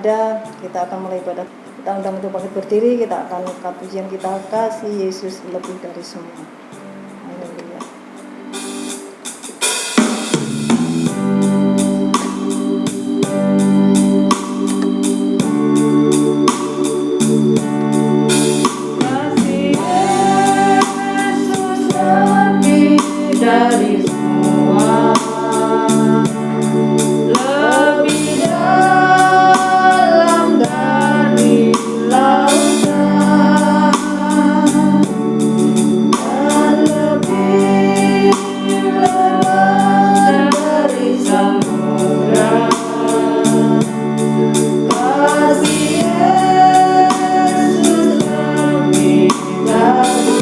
ada. Kita akan mulai ibadah. Kita undang untuk bangkit berdiri. Kita akan angkat pujian kita, kasih Yesus lebih dari semua. Haleluya. Dari semua, lebih dalam dari lautan, dan lebih lebar dari samudra. Kasih Yesus lebih dari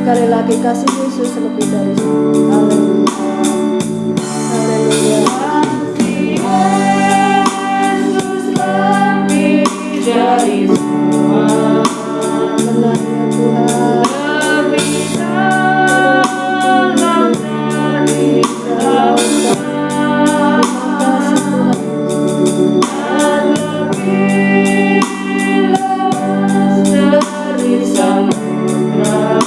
sekali lagi kasih Yesus lebih dari semua. Haleluya. Yesus lebih dari semua. Benar ya Tuhan. Lebih dalam dari lautan, dan lebih luas dari samudra.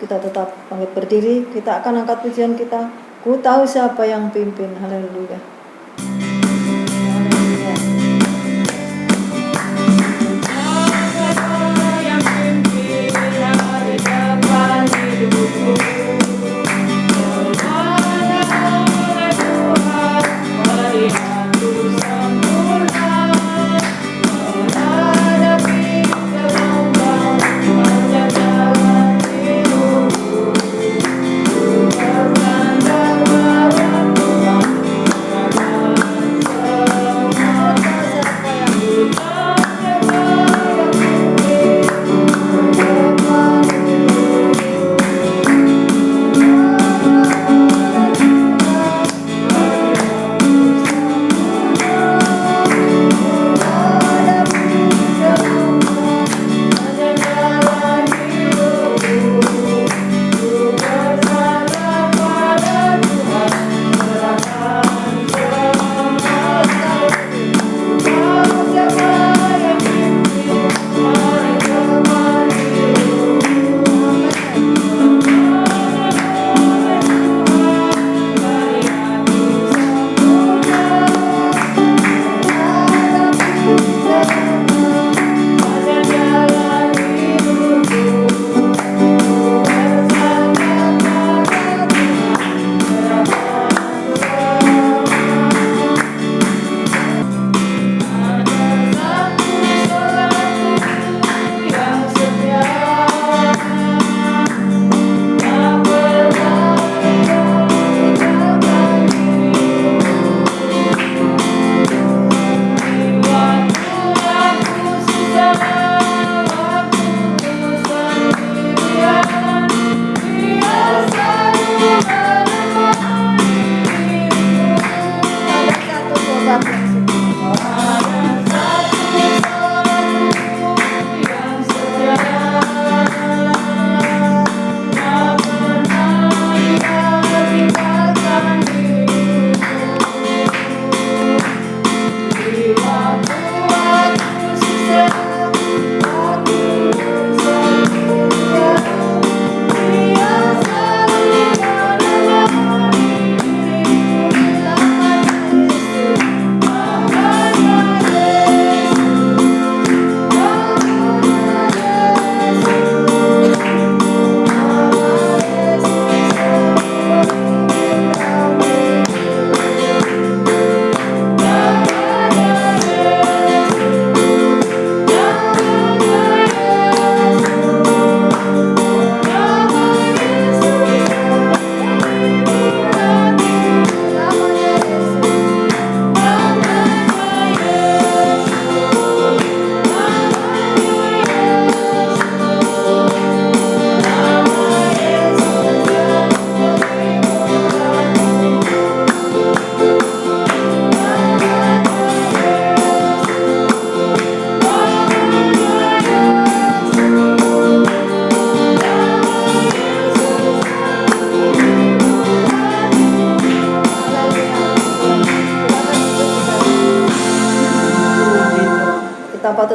Kita tetap bangkit berdiri, kita akan angkat pujian kita. Ku tahu siapa yang pimpin. Haleluya. Haleluya. Siapa yang pimpin hari depan hidupku? Semuanya oleh Tuhan melihatku sempurna, menghadapi gelombang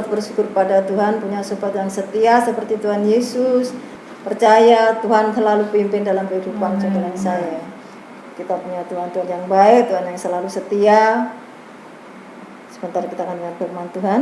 dapat bersyukur pada Tuhan, punya sahabat yang setia seperti Tuhan Yesus. Percaya Tuhan selalu pimpin dalam kehidupan saudara saya. Kita punya Tuhan yang baik, Tuhan yang selalu setia. Sebentar kita akan dengar firman Tuhan.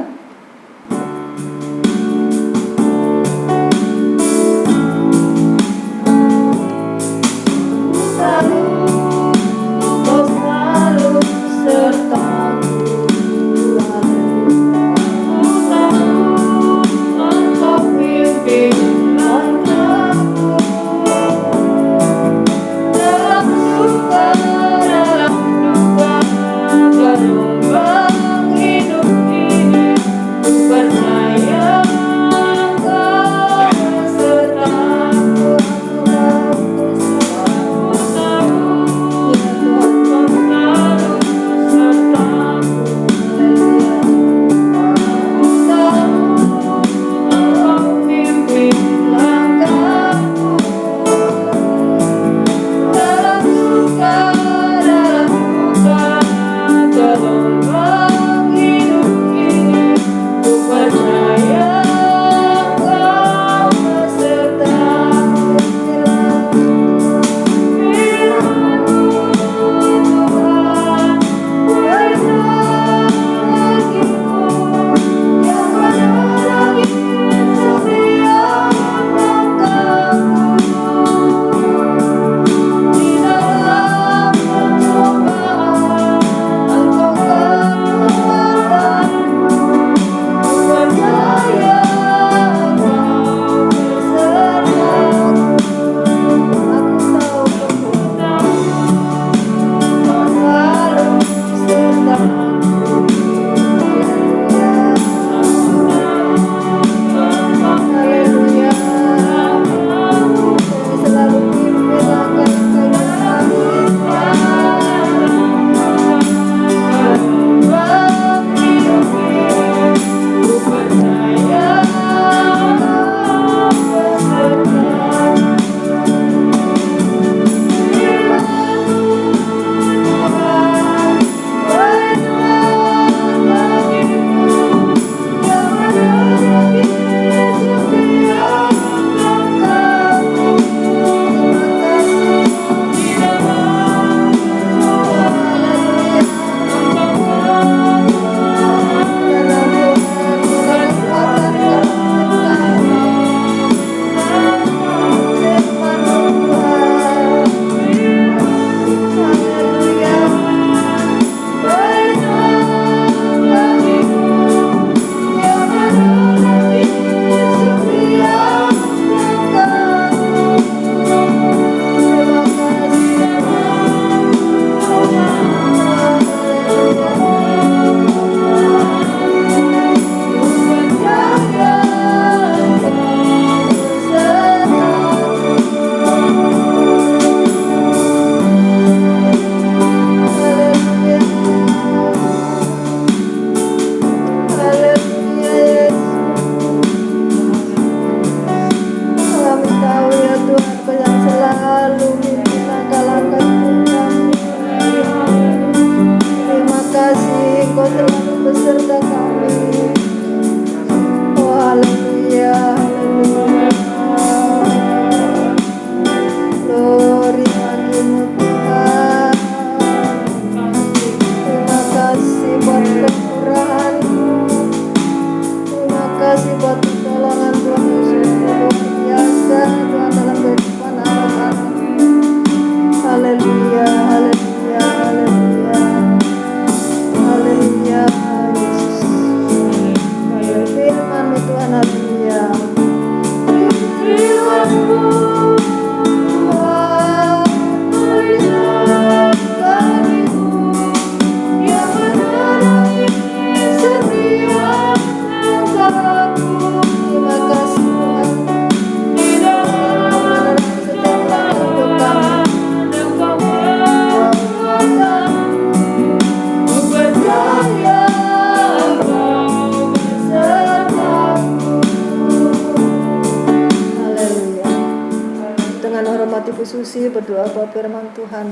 Ibu Susi berdoa buat firman Tuhan.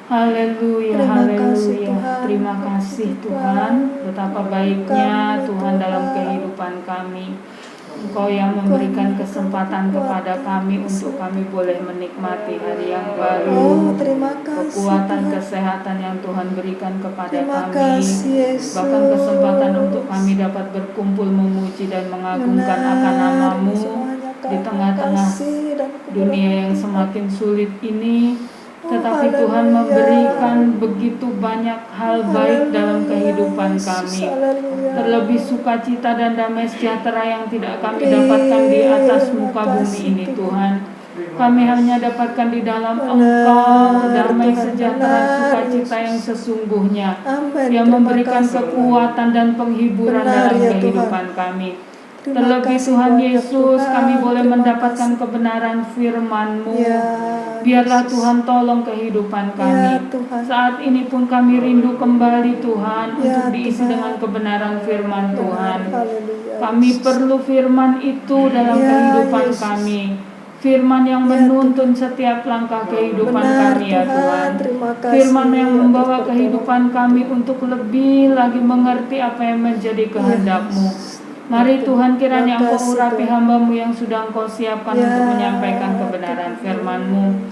Haleluya, Terima kasih, haleluya. Tuhan. Terima kasih Tuhan, betapa baiknya Tuhan dalam kehidupan kami. Engkau yang memberikan kesempatan kepada kami untuk kami boleh menikmati hari yang baru. Terima kasih, Kekuatan, Tuhan. kesehatan yang Tuhan berikan kepada Terima kami. kasih, Yesus. Bahkan kesempatan untuk kami dapat berkumpul memuji dan mengagungkan akan nama-Mu di tengah-tengah dunia yang semakin sulit ini. Tetapi Tuhan memberikan begitu banyak hal baik dalam kehidupan kami. Terlebih sukacita dan damai sejahtera yang tidak kami dapatkan di atas muka bumi ini, Tuhan. Kami hanya dapatkan di dalam Engkau damai sejahtera, sukacita yang sesungguhnya, yang memberikan kekuatan dan penghiburan dalam kehidupan kami. Terlebih Tuhan Yesus, kami boleh mendapatkan kebenaran firman-Mu. Biarlah Tuhan tolong kehidupan kami. Saat ini pun kami rindu kembali Tuhan untuk diisi dengan kebenaran firman Tuhan. Kami perlu firman itu dalam kehidupan kami. Firman yang menuntun setiap langkah kehidupan kami ya Tuhan. Firman yang membawa kehidupan kami untuk lebih lagi mengerti apa yang menjadi kehendak-Mu. Mari Tuhan, kiranya Engkau urapi hamba-Mu yang sudah Engkau siapkan untuk menyampaikan kebenaran firman-Mu.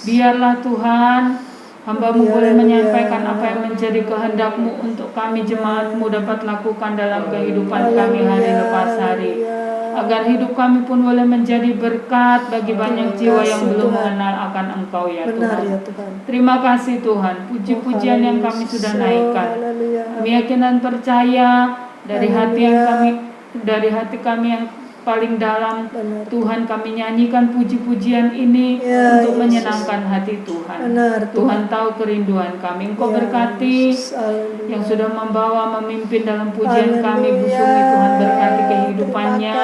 Biarlah Tuhan, hamba-Mu boleh menyampaikan apa yang menjadi kehendak-Mu untuk kami jemaat-Mu dapat lakukan dalam kehidupan kami hari lepas hari. Agar hidup kami pun boleh menjadi berkat bagi banyak jiwa yang belum mengenal akan Engkau ya Tuhan. Terima kasih Tuhan, puji-pujian yang kami sudah naikkan. Kami yakin dan percaya dari hati kami yang paling dalam, Tuhan, kami nyanyikan puji-pujian ini untuk menyenangkan hati Tuhan. Tuhan tahu kerinduan kami. Engkau berkati yang sudah memimpin dalam pujian kami, Bu Sumi, Tuhan berkati kehidupannya,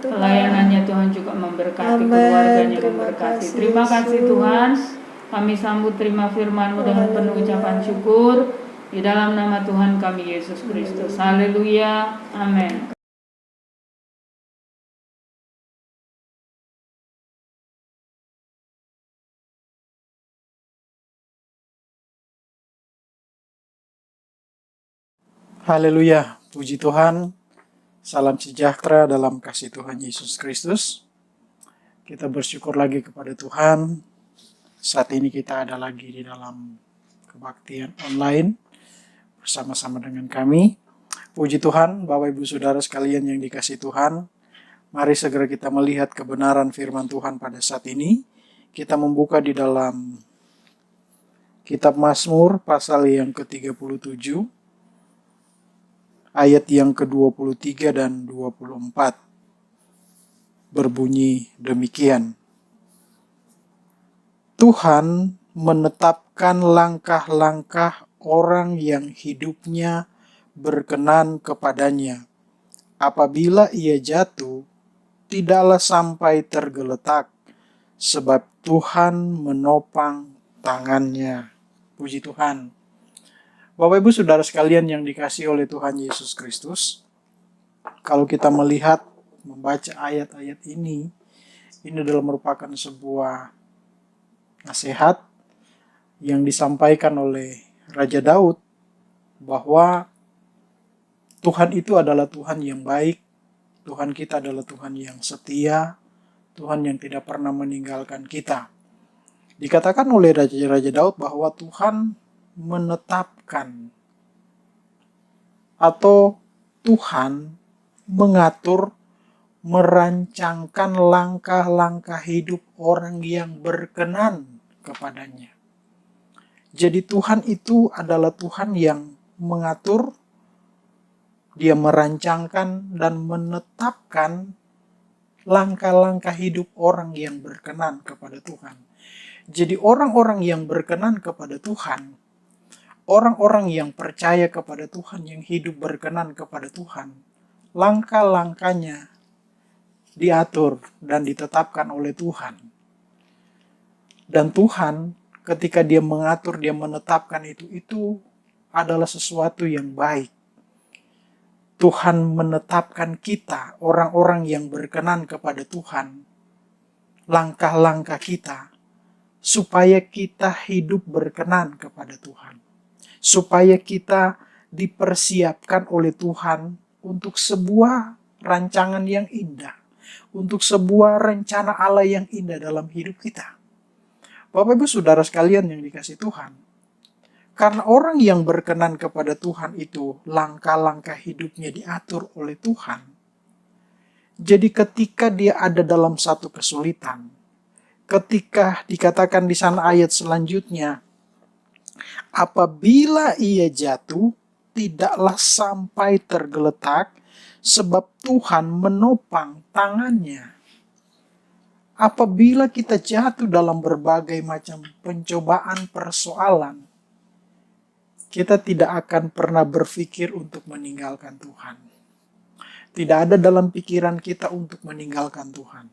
pelayanannya, Tuhan juga memberkati keluarganya, memberkati. Terima kasih Tuhan. Kami sambut terima firman-Mu dengan penuh ucapan syukur di dalam nama Tuhan kami Yesus Kristus. Haleluya. Amin. Haleluya, puji Tuhan, salam sejahtera dalam kasih Tuhan Yesus Kristus. Kita bersyukur lagi kepada Tuhan, saat ini kita ada lagi di dalam kebaktian online bersama-sama dengan kami. Puji Tuhan, Bapak Ibu Saudara sekalian yang dikasihi Tuhan, mari segera kita melihat kebenaran firman Tuhan pada saat ini. Kita membuka di dalam Kitab Mazmur pasal yang ke-37, ayat yang ke-23 dan 24 berbunyi demikian. Tuhan menetapkan langkah-langkah orang yang hidupnya berkenan kepadanya. Apabila ia jatuh, tidaklah sampai tergeletak, sebab Tuhan menopang tangannya. Puji Tuhan. Bapak Ibu Saudara sekalian yang dikasihi oleh Tuhan Yesus Kristus, kalau kita melihat, membaca ayat-ayat ini adalah merupakan sebuah nasihat yang disampaikan oleh Raja Daud bahwa Tuhan itu adalah Tuhan yang baik, Tuhan kita adalah Tuhan yang setia, Tuhan yang tidak pernah meninggalkan kita. Dikatakan oleh Raja Daud bahwa Tuhan menetapkan atau Tuhan mengatur, merancangkan langkah-langkah hidup orang yang berkenan kepadanya. Jadi Tuhan itu adalah Tuhan yang mengatur, Dia merancangkan dan menetapkan langkah-langkah hidup orang yang berkenan kepada Tuhan. Jadi orang-orang yang berkenan kepada Tuhan, orang-orang yang percaya kepada Tuhan, yang hidup berkenan kepada Tuhan, langkah-langkahnya diatur dan ditetapkan oleh Tuhan. Dan Tuhan ketika Dia mengatur, Dia menetapkan itu adalah sesuatu yang baik. Tuhan menetapkan kita, orang-orang yang berkenan kepada Tuhan, langkah-langkah kita, supaya kita hidup berkenan kepada Tuhan. Supaya kita dipersiapkan oleh Tuhan untuk sebuah rancangan yang indah. Untuk sebuah rencana Allah yang indah dalam hidup kita. Bapak Ibu Saudara sekalian yang dikasihi Tuhan. Karena orang yang berkenan kepada Tuhan itu langkah-langkah hidupnya diatur oleh Tuhan. Jadi ketika dia ada dalam satu kesulitan, ketika dikatakan di sana ayat selanjutnya, apabila ia jatuh, tidaklah sampai tergeletak, sebab Tuhan menopang tangannya. Apabila kita jatuh dalam berbagai macam pencobaan persoalan, kita tidak akan pernah berpikir untuk meninggalkan Tuhan. Tidak ada dalam pikiran kita untuk meninggalkan Tuhan.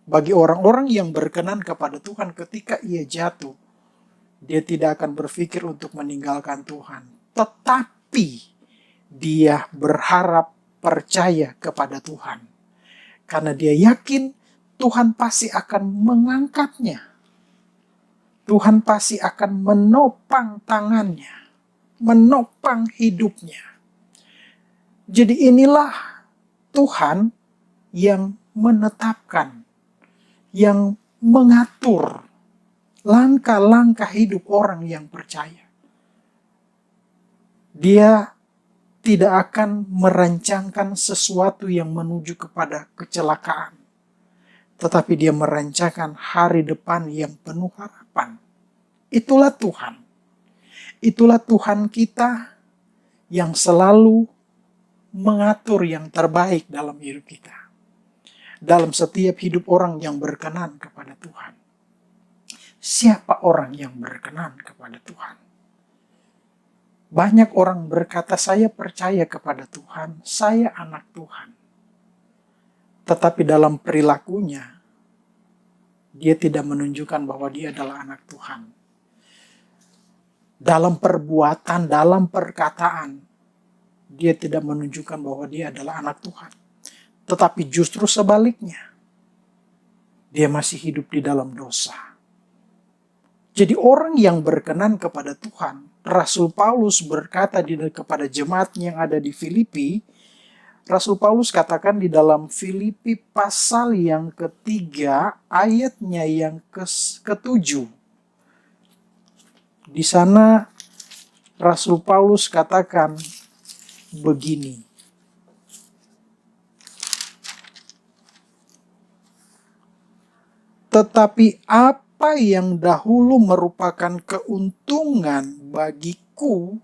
Bagi orang-orang yang berkenan kepada Tuhan ketika ia jatuh, dia tidak akan berpikir untuk meninggalkan Tuhan. Tetapi dia berharap percaya kepada Tuhan. Karena dia yakin Tuhan pasti akan mengangkatnya. Tuhan pasti akan menopang tangannya. Menopang hidupnya. Jadi inilah Tuhan yang menetapkan, yang mengatur langkah-langkah hidup orang yang percaya. Dia tidak akan merancangkan sesuatu yang menuju kepada kecelakaan. Tetapi dia merancangkan hari depan yang penuh harapan. Itulah Tuhan. Itulah Tuhan kita yang selalu mengatur yang terbaik dalam hidup kita. Dalam setiap hidup orang yang berkenan kepada Tuhan. Siapa orang yang berkenan kepada Tuhan? Banyak orang berkata, saya percaya kepada Tuhan, saya anak Tuhan. Tetapi dalam perilakunya, dia tidak menunjukkan bahwa dia adalah anak Tuhan. Dalam perbuatan, dalam perkataan, dia tidak menunjukkan bahwa dia adalah anak Tuhan. Tetapi justru sebaliknya, dia masih hidup di dalam dosa. Jadi orang yang berkenan kepada Tuhan, Rasul Paulus berkata kepada jemaat yang ada di Filipi, Rasul Paulus katakan di dalam Filipi pasal yang ketiga, ayatnya yang ke-7. Di sana Rasul Paulus katakan begini. Tetapi apa yang dahulu merupakan keuntungan bagiku,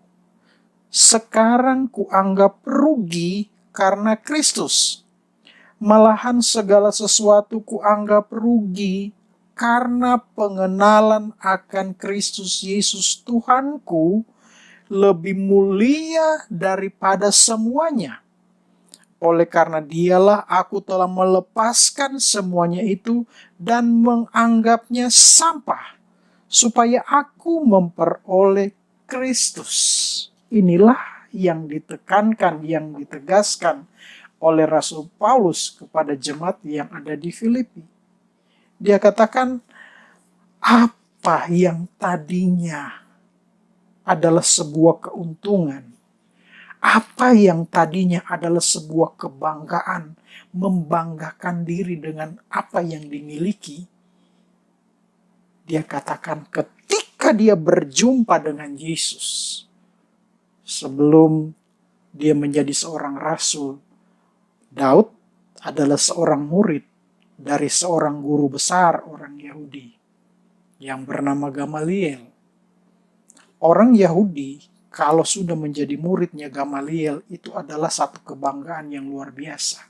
sekarang kuanggap rugi karena Kristus. Malahan segala sesuatu kuanggap rugi karena pengenalan akan Kristus Yesus Tuhanku lebih mulia daripada semuanya. Oleh karena dialah aku telah melepaskan semuanya itu dan menganggapnya sampah, supaya aku memperoleh Kristus. Inilah yang ditekankan, yang ditegaskan oleh Rasul Paulus kepada jemaat yang ada di Filipi. Dia katakan, apa yang tadinya adalah sebuah keuntungan, apa yang tadinya adalah sebuah kebanggaan, membanggakan diri dengan apa yang dimiliki, dia katakan ketika dia berjumpa dengan Yesus, sebelum dia menjadi seorang rasul, Daud adalah seorang murid dari seorang guru besar orang Yahudi yang bernama Gamaliel. Orang Yahudi kalau sudah menjadi muridnya Gamaliel itu adalah satu kebanggaan yang luar biasa.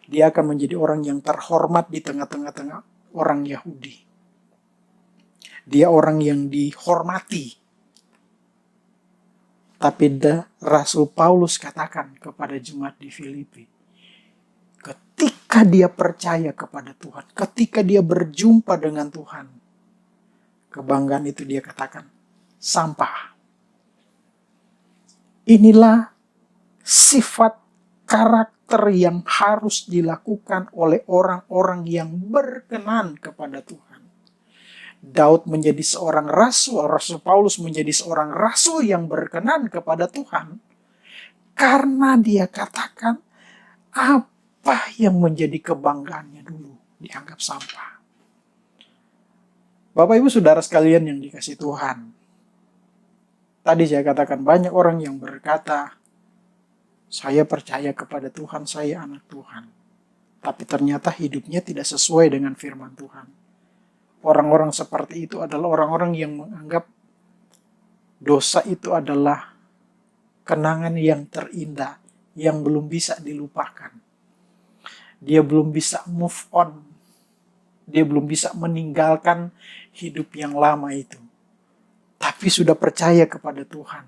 Dia akan menjadi orang yang terhormat di tengah-tengah orang Yahudi. Dia orang yang dihormati. Tapi Rasul Paulus katakan kepada jemaat di Filipi, ketika dia percaya kepada Tuhan, ketika dia berjumpa dengan Tuhan, kebanggaan itu dia katakan sampah. Inilah sifat karakter yang harus dilakukan oleh orang-orang yang berkenan kepada Tuhan. Daud menjadi seorang rasul, Rasul Paulus menjadi seorang rasul yang berkenan kepada Tuhan, karena dia katakan apa yang menjadi kebanggaannya dulu dianggap sampah. Bapak Ibu Saudara sekalian yang dikasihi Tuhan, tadi saya katakan banyak orang yang berkata, saya percaya kepada Tuhan, saya anak Tuhan. Tapi ternyata hidupnya tidak sesuai dengan firman Tuhan. Orang-orang seperti itu adalah orang-orang yang menganggap dosa itu adalah kenangan yang terindah, yang belum bisa dilupakan. Dia belum bisa move on. Dia belum bisa meninggalkan hidup yang lama itu. Tapi sudah percaya kepada Tuhan.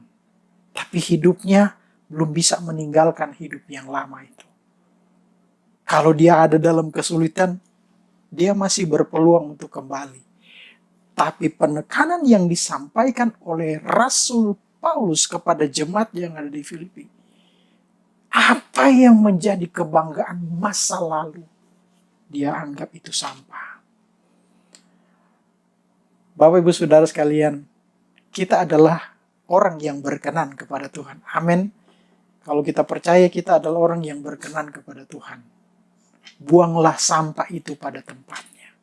Tapi hidupnya belum bisa meninggalkan hidup yang lama itu. Kalau dia ada dalam kesulitan, dia masih berpeluang untuk kembali. Tapi penekanan yang disampaikan oleh Rasul Paulus kepada jemaat yang ada di Filipi, apa yang menjadi kebanggaan masa lalu, dia anggap itu sampah. Bapak Ibu Saudara sekalian, kita adalah orang yang berkenan kepada Tuhan. Amin. Kalau kita percaya kita adalah orang yang berkenan kepada Tuhan, buanglah sampah itu pada tempatnya.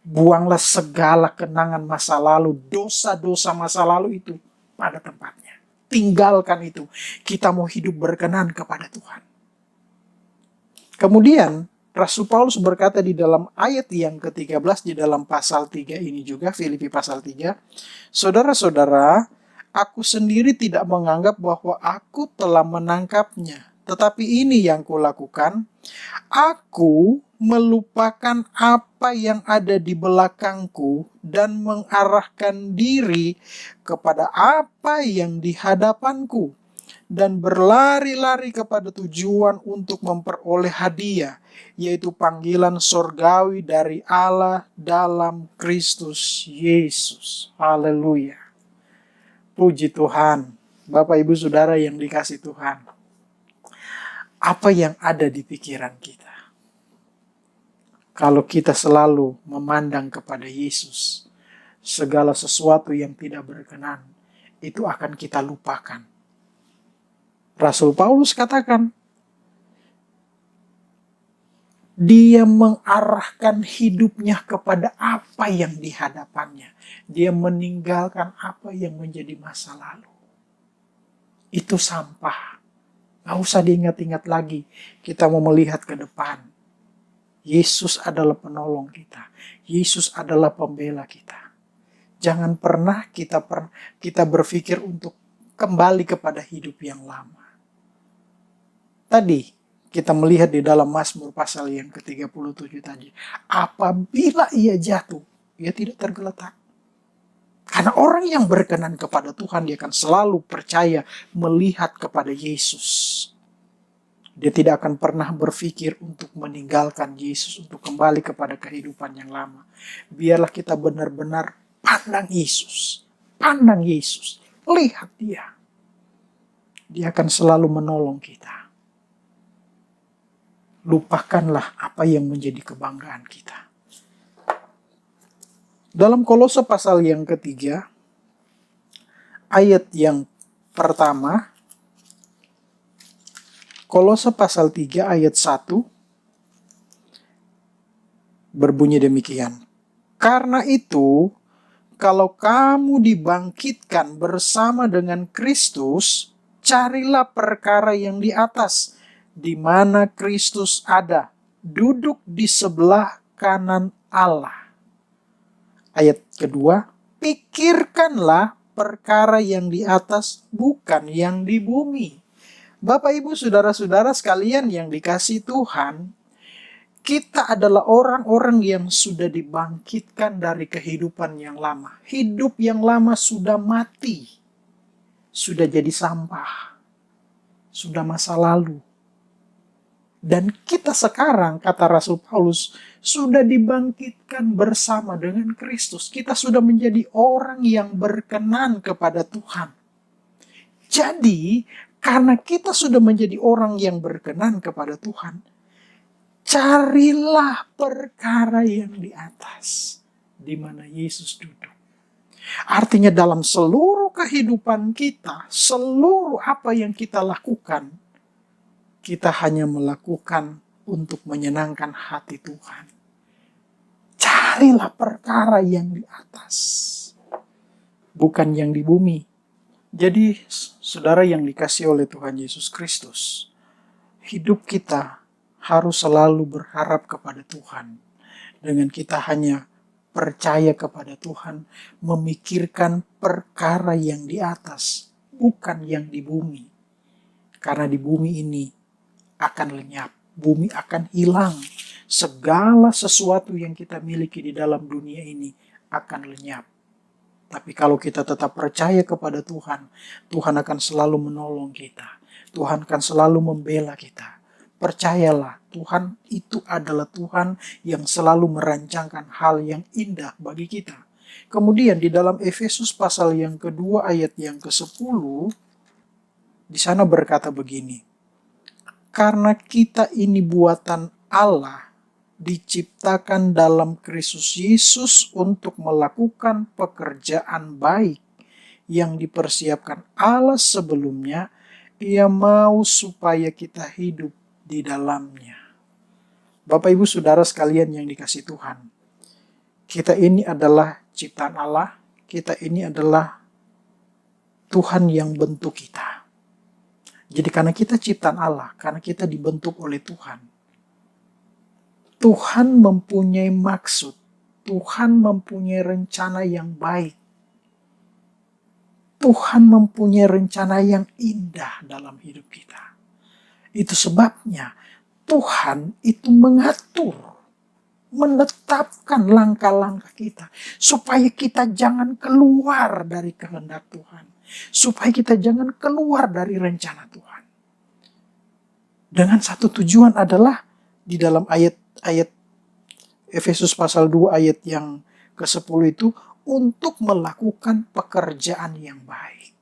Buanglah segala kenangan masa lalu, dosa-dosa masa lalu itu pada tempatnya. Tinggalkan itu. Kita mau hidup berkenan kepada Tuhan. Kemudian, Rasul Paulus berkata di dalam ayat yang ke-13 di dalam pasal 3 ini juga, Filipi pasal 3, saudara-saudara, aku sendiri tidak menganggap bahwa aku telah menangkapnya. Tetapi ini yang kulakukan, aku melupakan apa yang ada di belakangku dan mengarahkan diri kepada apa yang di hadapanku dan berlari-lari kepada tujuan untuk memperoleh hadiah, yaitu panggilan sorgawi dari Allah dalam Kristus Yesus. Haleluya. Puji Tuhan. Bapak Ibu Saudara yang dikasihi Tuhan. Apa yang ada di pikiran kita? Kalau kita selalu memandang kepada Yesus, segala sesuatu yang tidak berkenan, itu akan kita lupakan. Rasul Paulus katakan, dia mengarahkan hidupnya kepada apa yang di hadapannya. Dia meninggalkan apa yang menjadi masa lalu. Itu sampah. Gak usah diingat-ingat lagi. Kita mau melihat ke depan. Yesus adalah penolong kita. Yesus adalah pembela kita. Jangan pernah kita berpikir untuk kembali kepada hidup yang lama. Tadi kita melihat di dalam Mazmur pasal yang ke-37 tadi. Apabila ia jatuh, ia tidak tergeletak. Karena orang yang berkenan kepada Tuhan, dia akan selalu percaya melihat kepada Yesus. Dia tidak akan pernah berpikir untuk meninggalkan Yesus, untuk kembali kepada kehidupan yang lama. Biarlah kita benar-benar pandang Yesus. Pandang Yesus. Lihat dia. Dia akan selalu menolong kita. Lupakanlah apa yang menjadi kebanggaan kita. Dalam Kolose pasal yang ketiga, ayat yang pertama, Kolose pasal 3 ayat 1, berbunyi demikian. Karena itu, kalau kamu dibangkitkan bersama dengan Kristus, carilah perkara yang di atas, di mana Kristus ada, duduk di sebelah kanan Allah. Ayat kedua, pikirkanlah perkara yang di atas, bukan yang di bumi. Bapak Ibu Saudara-saudara sekalian yang dikasihi Tuhan, kita adalah orang-orang yang sudah dibangkitkan dari kehidupan yang lama. Hidup yang lama sudah mati, sudah jadi sampah, sudah masa lalu. Dan kita sekarang, kata Rasul Paulus, sudah dibangkitkan bersama dengan Kristus. Kita sudah menjadi orang yang berkenan kepada Tuhan. Jadi, karena kita sudah menjadi orang yang berkenan kepada Tuhan, carilah perkara yang di atas. di mana Yesus duduk. Artinya dalam seluruh kehidupan kita, seluruh apa yang kita lakukan, kita hanya melakukan untuk menyenangkan hati Tuhan. Carilah perkara yang di atas, bukan yang di bumi. Jadi, saudara yang dikasihi oleh Tuhan Yesus Kristus, hidup kita harus selalu berharap kepada Tuhan. Dengan kita hanya percaya kepada Tuhan, memikirkan perkara yang di atas, bukan yang di bumi. Karena di bumi ini akan lenyap, bumi akan hilang. Segala sesuatu yang kita miliki di dalam dunia ini akan lenyap. Tapi kalau kita tetap percaya kepada Tuhan, Tuhan akan selalu menolong kita. Tuhan akan selalu membela kita. Percayalah, Tuhan itu adalah Tuhan yang selalu merancangkan hal yang indah bagi kita. Kemudian di dalam Efesus pasal yang kedua ayat yang ke-10, di sana berkata begini, karena kita ini buatan Allah, diciptakan dalam Kristus Yesus untuk melakukan pekerjaan baik yang dipersiapkan Allah sebelumnya. Ia mau supaya kita hidup di dalamnya. Bapak Ibu Saudara sekalian yang dikasihi Tuhan, kita ini adalah ciptaan Allah, kita ini adalah Tuhan yang bentuk kita. Jadi karena kita ciptaan Allah, karena kita dibentuk oleh Tuhan, Tuhan mempunyai maksud, Tuhan mempunyai rencana yang baik. Tuhan mempunyai rencana yang indah dalam hidup kita. Itu sebabnya Tuhan itu mengatur, menetapkan langkah-langkah kita. Supaya kita jangan keluar dari kehendak Tuhan. Supaya kita jangan keluar dari rencana Tuhan. Dengan satu tujuan adalah di dalam ayat Efesus pasal 2 ayat yang ke-10 itu, untuk melakukan pekerjaan yang baik.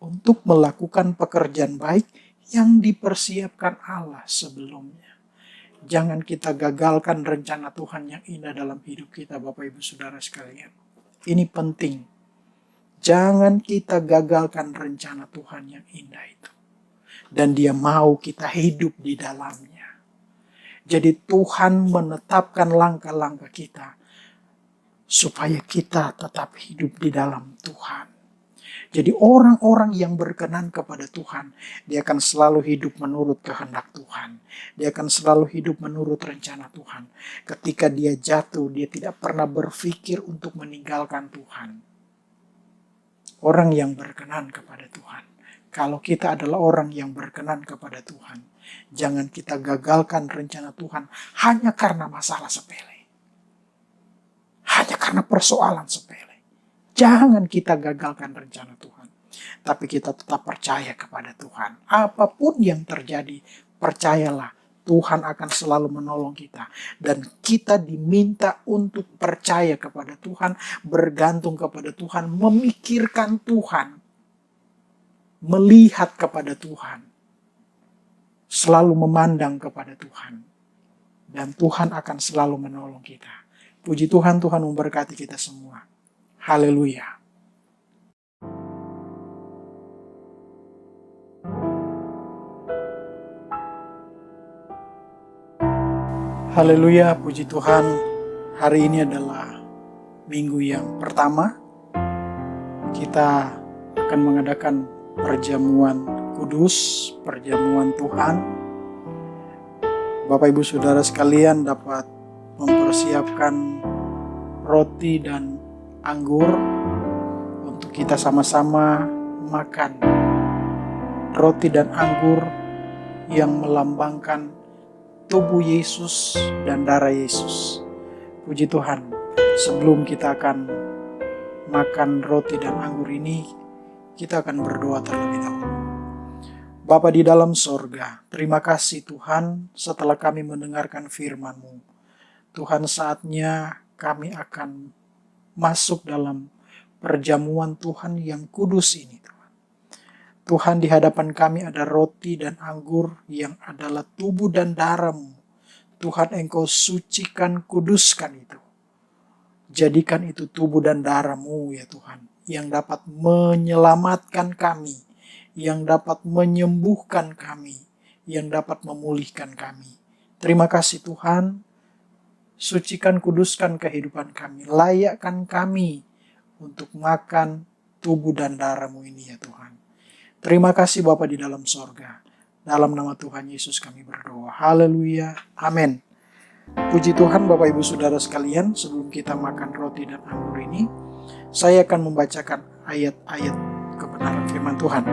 Untuk melakukan pekerjaan baik yang dipersiapkan Allah sebelumnya. Jangan kita gagalkan rencana Tuhan yang indah dalam hidup kita, Bapak Ibu Saudara sekalian. Ini penting. Jangan kita gagalkan rencana Tuhan yang indah itu. Dan Dia mau kita hidup di dalamnya. Jadi Tuhan menetapkan langkah-langkah kita supaya kita tetap hidup di dalam Tuhan. Jadi orang-orang yang berkenan kepada Tuhan, dia akan selalu hidup menurut kehendak Tuhan. Dia akan selalu hidup menurut rencana Tuhan. Ketika dia jatuh, dia tidak pernah berpikir untuk meninggalkan Tuhan. Orang yang berkenan kepada Tuhan. Kalau kita adalah orang yang berkenan kepada Tuhan, jangan kita gagalkan rencana Tuhan hanya karena masalah sepele. Hanya karena persoalan sepele. Jangan kita gagalkan rencana Tuhan. Tapi kita tetap percaya kepada Tuhan. Apapun yang terjadi, percayalah Tuhan akan selalu menolong kita. Dan kita diminta untuk percaya kepada Tuhan, bergantung kepada Tuhan, memikirkan Tuhan, melihat kepada Tuhan, selalu memandang kepada Tuhan. Dan Tuhan akan selalu menolong kita. Puji Tuhan, Tuhan memberkati kita semua. Haleluya. Haleluya, puji Tuhan. Hari ini adalah minggu yang pertama. Kita akan mengadakan perjamuan kudus, perjamuan Tuhan. Bapak Ibu Saudara sekalian dapat mempersiapkan roti dan anggur untuk kita sama-sama makan. Roti dan anggur yang melambangkan tubuh Yesus dan darah Yesus. Puji Tuhan, sebelum kita akan makan roti dan anggur ini, kita akan berdoa terlebih dahulu. Bapa di dalam sorga, terima kasih Tuhan setelah kami mendengarkan firman-Mu. Tuhan, saatnya kami akan masuk dalam perjamuan Tuhan yang kudus ini, Tuhan. Tuhan, di hadapan kami ada roti dan anggur yang adalah tubuh dan darah-Mu. Tuhan, Engkau sucikan, kuduskan itu. Jadikan itu tubuh dan darah-Mu ya Tuhan, yang dapat menyelamatkan kami, yang dapat menyembuhkan kami, yang dapat memulihkan kami. Terima kasih Tuhan, sucikan kuduskan kehidupan kami, layakkan kami untuk makan tubuh dan darah-Mu ini ya Tuhan. Terima kasih Bapa di dalam sorga. Dalam nama Tuhan Yesus kami berdoa. Haleluya. Amin. Puji Tuhan Bapak Ibu Saudara sekalian, sebelum kita makan roti dan anggur ini, saya akan membacakan ayat-ayat kebenaran firman Tuhan.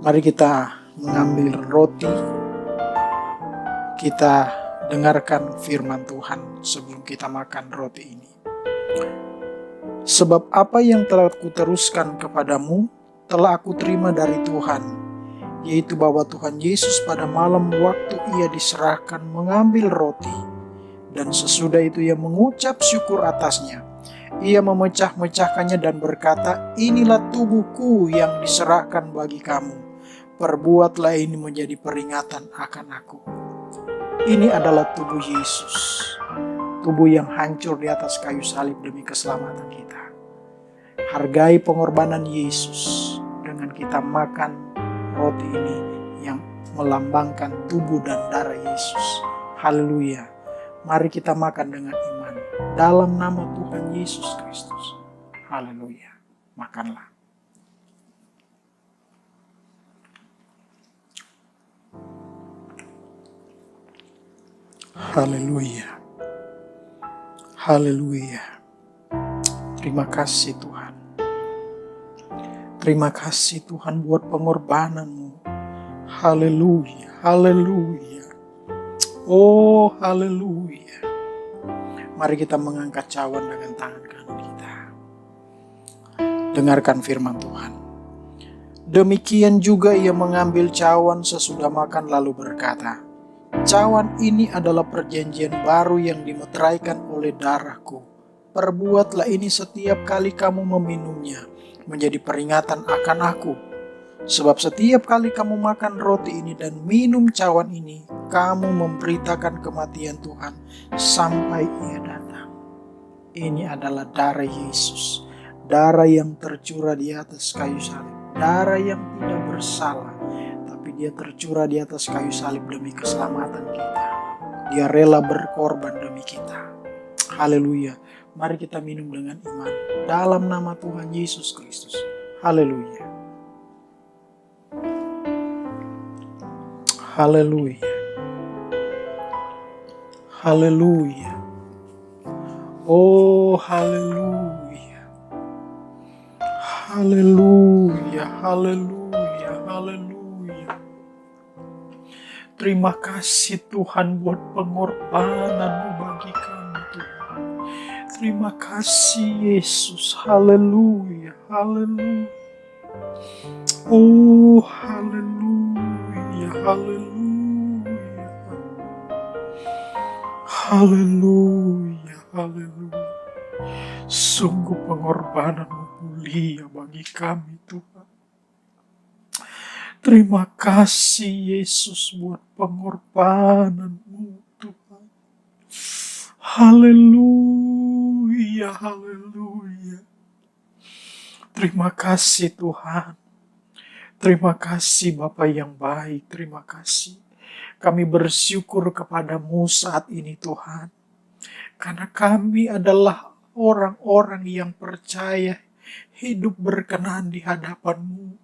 Mari kita mengambil roti, kita dengarkan firman Tuhan sebelum kita makan roti ini. Sebab apa yang telah kuteruskan kepadamu, telah aku terima dari Tuhan, yaitu bahwa Tuhan Yesus pada malam waktu Ia diserahkan mengambil roti, dan sesudah itu Ia mengucap syukur atasnya. Ia memecah-mecahkannya dan berkata, inilah tubuhku yang diserahkan bagi kamu. Perbuatlah ini menjadi peringatan akan aku. Ini adalah tubuh Yesus, tubuh yang hancur di atas kayu salib demi keselamatan kita. Hargai pengorbanan Yesus dengan kita makan roti ini yang melambangkan tubuh dan darah Yesus. Haleluya. Mari kita makan dengan iman dalam nama Tuhan Yesus Kristus. Haleluya. Makanlah. Haleluya. Haleluya. Terima kasih Tuhan. Terima kasih Tuhan buat pengorbanan-Mu. Haleluya. Haleluya. Oh, haleluya. Mari kita mengangkat cawan dengan tangan kanan kita. Dengarkan firman Tuhan. Demikian juga Ia mengambil cawan sesudah makan lalu berkata, cawan ini adalah perjanjian baru yang dimeteraikan oleh darahku. Perbuatlah ini setiap kali kamu meminumnya, menjadi peringatan akan aku. Sebab setiap kali kamu makan roti ini dan minum cawan ini, kamu memberitakan kematian Tuhan sampai Ia datang. Ini adalah darah Yesus, darah yang tercurah di atas kayu salib, darah yang tidak bersalah, tapi Dia tercurah di atas kayu salib demi keselamatan kita. Dia rela berkorban demi kita. Haleluya. Mari kita minum dengan iman dalam nama Tuhan Yesus Kristus. Haleluya. Haleluya. Haleluya. Oh, haleluya. Haleluya. Haleluya. Haleluya. Terima kasih Tuhan buat pengorbanan-Mu bagi kami Tuhan. Terima kasih Yesus. Haleluya. Haleluya. Oh, haleluya. Haleluya. Haleluya. Haleluya. Sungguh pengorbanan-Mu mulia bagi kami Tuhan. Terima kasih Yesus buat pengorbanan-Mu Tuhan. Haleluya, haleluya. Terima kasih Tuhan. Terima kasih Bapa yang baik, terima kasih. Kami bersyukur kepadamu saat ini Tuhan. Karena kami adalah orang-orang yang percaya hidup berkenan di hadapan-Mu.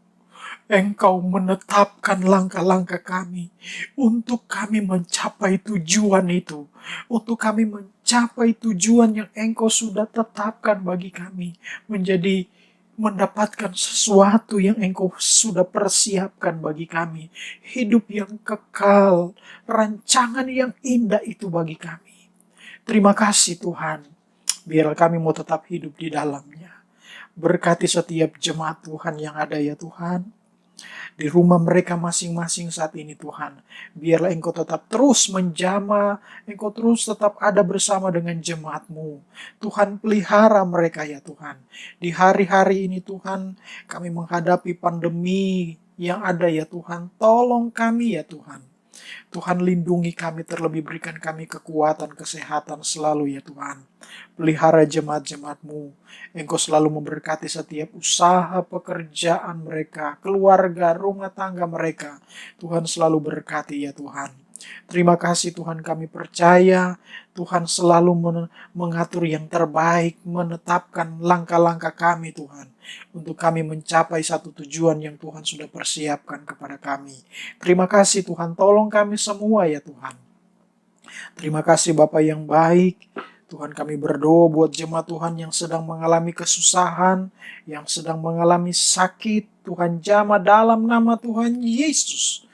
Engkau menetapkan langkah-langkah kami untuk kami mencapai tujuan itu. Untuk kami mencapai tujuan yang Engkau sudah tetapkan bagi kami. Menjadi mendapatkan sesuatu yang Engkau sudah persiapkan bagi kami. Hidup yang kekal, rancangan yang indah itu bagi kami. Terima kasih Tuhan. Biar kami mau tetap hidup di dalamnya. Berkati setiap jemaat Tuhan yang ada ya Tuhan. Di rumah mereka masing-masing saat ini Tuhan. Biarlah Engkau tetap terus menjamah. Engkau terus tetap ada bersama dengan jemaat-Mu. Tuhan pelihara mereka ya Tuhan. Di hari-hari ini Tuhan kami menghadapi pandemi yang ada ya Tuhan. Tolong kami ya Tuhan. Tuhan lindungi kami, terlebih berikan kami kekuatan, kesehatan selalu ya Tuhan. Pelihara jemaat-jemaat-Mu. Engkau selalu memberkati setiap usaha, pekerjaan mereka, keluarga, rumah tangga mereka. Tuhan selalu berkati ya Tuhan. Terima kasih Tuhan, kami percaya Tuhan selalu mengatur yang terbaik, menetapkan langkah-langkah kami Tuhan, untuk kami mencapai satu tujuan yang Tuhan sudah persiapkan kepada kami. Terima kasih Tuhan, tolong kami semua ya Tuhan. Terima kasih Bapa yang baik. Tuhan, kami berdoa buat jemaat Tuhan yang sedang mengalami kesusahan, yang sedang mengalami sakit. Tuhan, jamah dalam nama Tuhan Yesus.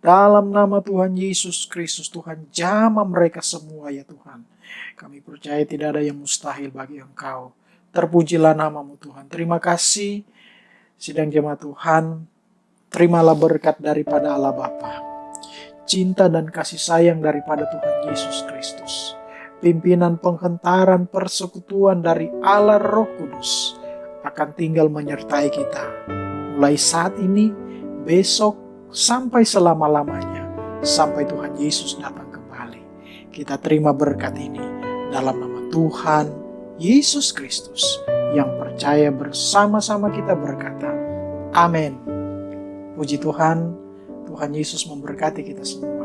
Dalam nama Tuhan Yesus Kristus, Tuhan jamah mereka semua ya Tuhan. Kami percaya tidak ada yang mustahil bagi Engkau. Terpujilah namamu Tuhan. Terima kasih. Sidang jemaat Tuhan, terimalah berkat daripada Allah Bapa, cinta dan kasih sayang daripada Tuhan Yesus Kristus, pimpinan penghentaran persekutuan dari Allah Roh Kudus akan tinggal menyertai kita. Mulai saat ini, besok, sampai selama-lamanya, sampai Tuhan Yesus datang kembali. Kita terima berkat ini dalam nama Tuhan Yesus Kristus, yang percaya bersama-sama kita berkata, amin. Puji Tuhan, Tuhan Yesus memberkati kita semua.